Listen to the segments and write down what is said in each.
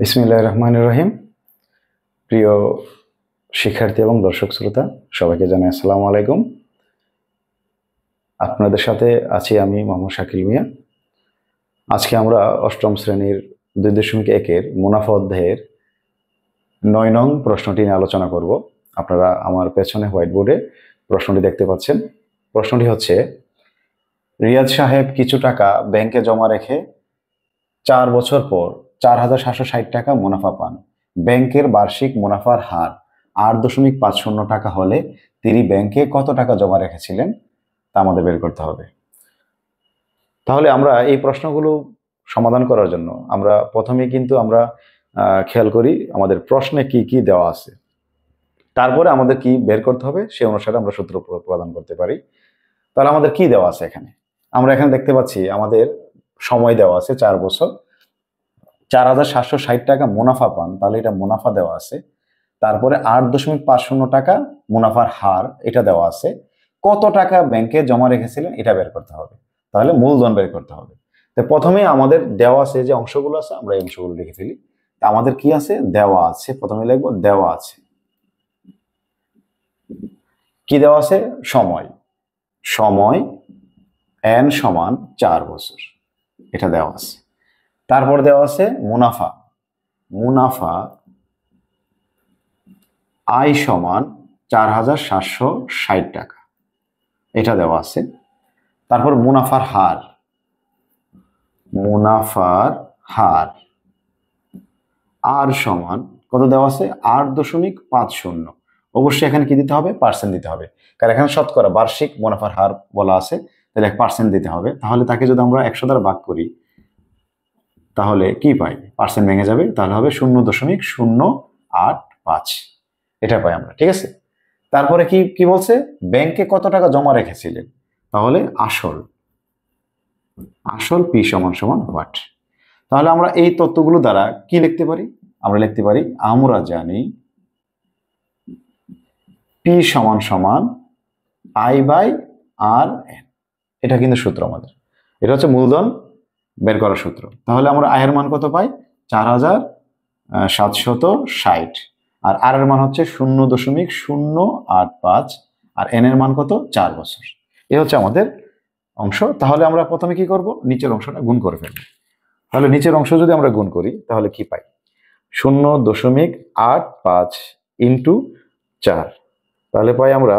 বিসমিল্লাহির রহমানির রহিম। প্রিয় শিক্ষার্থী এবং দর্শক শ্রোতা সবাইকে জানাই আসসালামু আলাইকুম। আপনাদের সাথে আছি আমি মোহাম্মদ শাকিল মিয়া। আজকে আমরা অষ্টম শ্রেণীর 2.1-এর মুনাফা অধ্যায়ের 9 নং প্রশ্নটি নিয়ে আলোচনা করব। আপনারা আমার পেছনে হোয়াইট বোর্ডে প্রশ্নটি দেখতে পাচ্ছেন। প্রশ্নটি হচ্ছে, রিয়াদ সাহেব কিছু টাকা ব্যাংকে জমা রেখে 4 বছর পর 4,760 টাকা মুনাফা পান। ব্যাংকের বার্ষিক মুনাফার হার 8.50 টাকা হলে তিনি ব্যাংকে কত টাকা জমা রেখেছিলেন তা আমাদের বের করতে হবে। তাহলে আমরা এই প্রশ্নগুলো সমাধান করার জন্য আমরা প্রথমেই কিন্তু আমরা খেয়াল করি আমাদের প্রশ্নে কি কি দেওয়া আছে, তারপরে আমাদের কি বের করতে হবে সে অনুসারে আমরা সূত্র প্রদান করতে পারি। তাহলে আমাদের কি দেওয়া আছে এখানে? আমরা এখানে দেখতে পাচ্ছি আমাদের সময় দেওয়া আছে 4 বছর, 4,760 টাকা মুনাফা পান, তাহলে এটা মুনাফা দেওয়া আছে। তারপরে 8.50 টাকা মুনাফার হার এটা দেওয়া আছে। কত টাকা ব্যাংকে জমা রেখেছিলেন এটা বের করতে হবে, তাহলে মূলধন বের করতে হবে। তো প্রথমে আমাদের দেওয়া আছে যে অংশগুলো আছে আমরা এই অংশগুলো লিখে ফেলি। আমাদের কি আছে? দেওয়া আছে। প্রথমে লিখবো দেওয়া আছে। কি দেওয়া আছে? সময়। সময় n সমান 4 বছর, এটা দেওয়া আছে। তারপর দেওয়া আছে মুনাফা। মুনাফা আয় সমান 4,760 টাকা, এটা দেওয়া আছে। তারপর মুনাফার হার। মুনাফার হার আর সমান কত দেওয়া আছে? 8.50। অবশ্যই এখানে কি দিতে হবে? পার্সেন্ট দিতে হবে, কারণ এখানে শতকরা বার্ষিক মুনাফার হার বলা আছে, তাহলে পার্সেন্ট দিতে হবে। তাহলে তাকে যদি আমরা 100 দ্বারা ভাগ করি তাহলে কি পাই? পার্সেন্ট ভেঙে যাবে, তাহলে হবে 0.085, এটা পাই আমরা। ঠিক আছে। তারপরে কি কি বলছে? ব্যাংকে কত টাকা জমা রেখেছিলেন, তাহলে আসল। আসল পি সমান সমান হোয়াট। তাহলে আমরা এই তথ্যগুলো দ্বারা কি লিখতে পারি? আমরা লিখতে পারি আমরা জানি পি সমান সমান আই বাই আর এন। এটা কিন্তু সূত্র আমাদের, এটা হচ্ছে মূলধন বের করার সূত্র। তাহলে আমরা আয়ের মান কত পাই? 4,760, আর আর এর মান হচ্ছে 0.085, আর এন এর মান কত? 4 বছর। এ হচ্ছে আমাদের অংশ। তাহলে আমরা প্রথমে কি করব? নিচের অংশটা গুণ করে ফেলব। তাহলে নিচের অংশ যদি আমরা গুণ করি তাহলে কি পাই? 0.85 ইন্টু 4, তাহলে পাই আমরা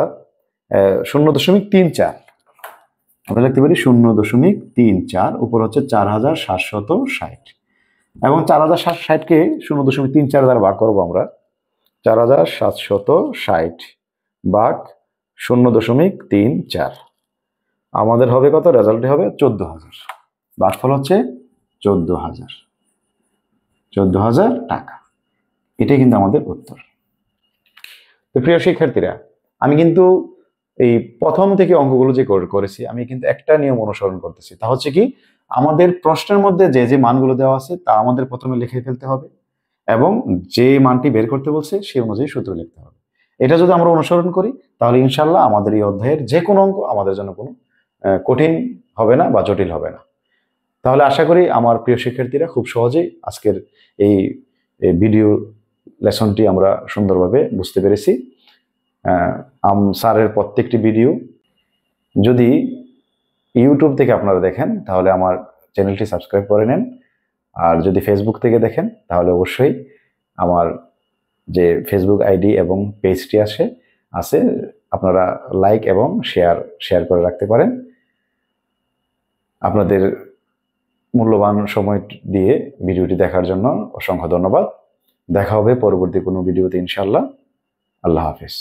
0.34। আমরা লিখতে পারি 0.34, উপর হচ্ছে 4,760, এবং 4,760কে 0.34 দ্বারা ভাগ করবো আমরা। 4,760 ভাগ 0.34, আমাদের হবে কত? রেজাল্টে হবে 14,000। ভাগফল হচ্ছে 14,000, 14,000 টাকা। এটাই কিন্তু আমাদের উত্তর। তো প্রিয় শিক্ষার্থীরা, আমি কিন্তু এই প্রথম থেকে অঙ্কগুলো যে করেছি আমি কিন্তু একটা নিয়ম অনুসরণ করতেছি, তা হচ্ছে কি, আমাদের প্রশ্নের মধ্যে যে যে মানগুলো দেওয়া আছে তা আমাদের প্রথমে লিখে ফেলতে হবে, এবং যে মানটি বের করতে বলছে সেই অনুযায়ী সূত্র লিখতে হবে। এটা যদি আমরা অনুসরণ করি তাহলে ইনশাল্লাহ আমাদের এই অধ্যায়ের যে কোনো অঙ্ক আমাদের জন্য কোনো কঠিন হবে না বা জটিল হবে না। তাহলে আশা করি আমার প্রিয় শিক্ষার্থীরা খুব সহজেই আজকের এই ভিডিও লেসনটি আমরা সুন্দরভাবে বুঝতে পেরেছি। স্যারের প্রত্যেকটি ভিডিও যদি ইউটিউব থেকে আপনারা দেখেন তাহলে আমার চ্যানেলটি সাবস্ক্রাইব করে নেন, আর যদি ফেসবুক থেকে দেখেন তাহলে অবশ্যই আমার যে ফেসবুক আইডি এবং পেজটি আছে আপনারা লাইক এবং শেয়ার করে রাখতে পারেন। আপনাদের মূল্যবান সময় দিয়ে ভিডিওটি দেখার জন্য অসংখ্য ধন্যবাদ। দেখা হবে পরবর্তী কোনো ভিডিওতে ইনশাআল্লাহ। আল্লাহ হাফেজ।